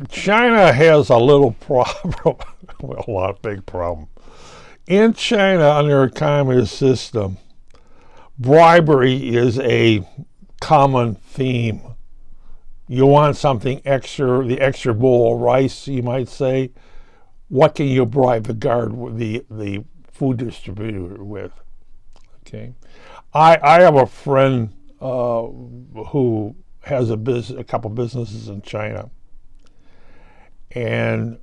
China has a little problem, well, a lot of big problem. In China, under a communist system, bribery is a common theme. You want something extra, the extra bowl of rice, you might say. What can you bribe the guard, the food distributor with? Okay, I have a friend who has a couple businesses in China, and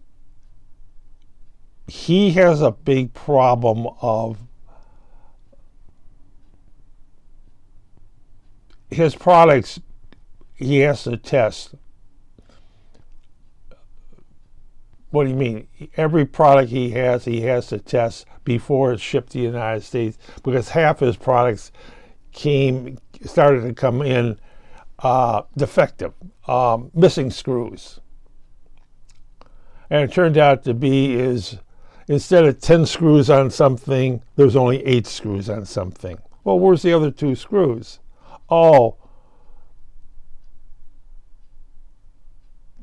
he has a big problem of his products. He has to test. What do you mean? Every product he has to test before it's shipped to the United States, because half his products started to come in defective, missing screws. And it turned out to be is instead of 10 screws on something, there's only 8 screws on something. Well, where's the other 2 screws? Oh,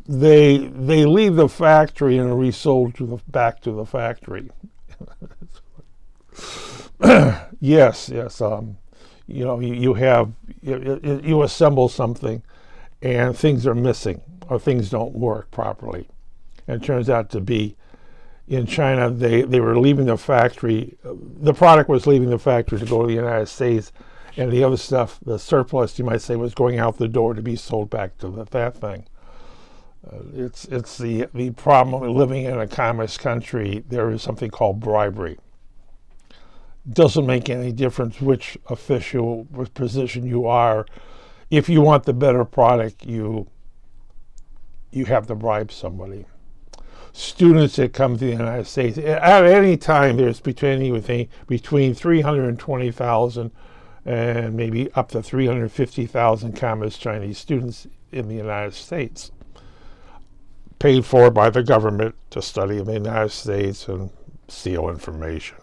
they leave the factory and are resold back to the factory. Yes. You assemble something and things are missing or things don't work properly. And it turns out to be in China, they were leaving the factory. The product was leaving the factory to go to the United States, and the other stuff, the surplus, you might say, was going out the door to be sold back to that thing. It's the problem of living in a communist country. There is something called bribery. Doesn't make any difference which official, which position you are. If you want the better product, you have to bribe somebody. Students that come to the United States at any time, there's between 320,000 and maybe up to 350,000 communist Chinese students in the United States, paid for by the government to study in the United States and steal information.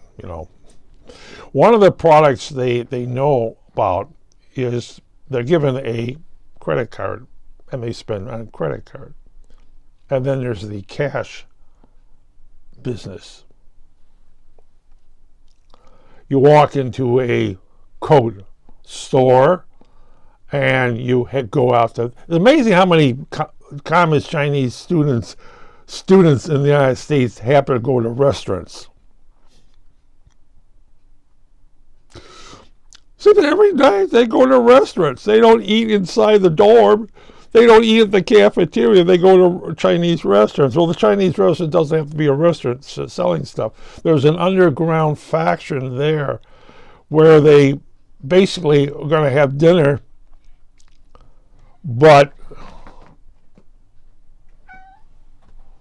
One of the products they know about is they're given a credit card and they spend on a credit card. And then there's the cash business. You walk into a coat store and you go out to. It's amazing how many communist Chinese students in the United States happen to go to restaurants. See, but every night they go to restaurants. They don't eat inside the dorm. They don't eat at the cafeteria. They go to Chinese restaurants. Well, the Chinese restaurant doesn't have to be a restaurant selling stuff. There's an underground faction there where they basically are going to have dinner, but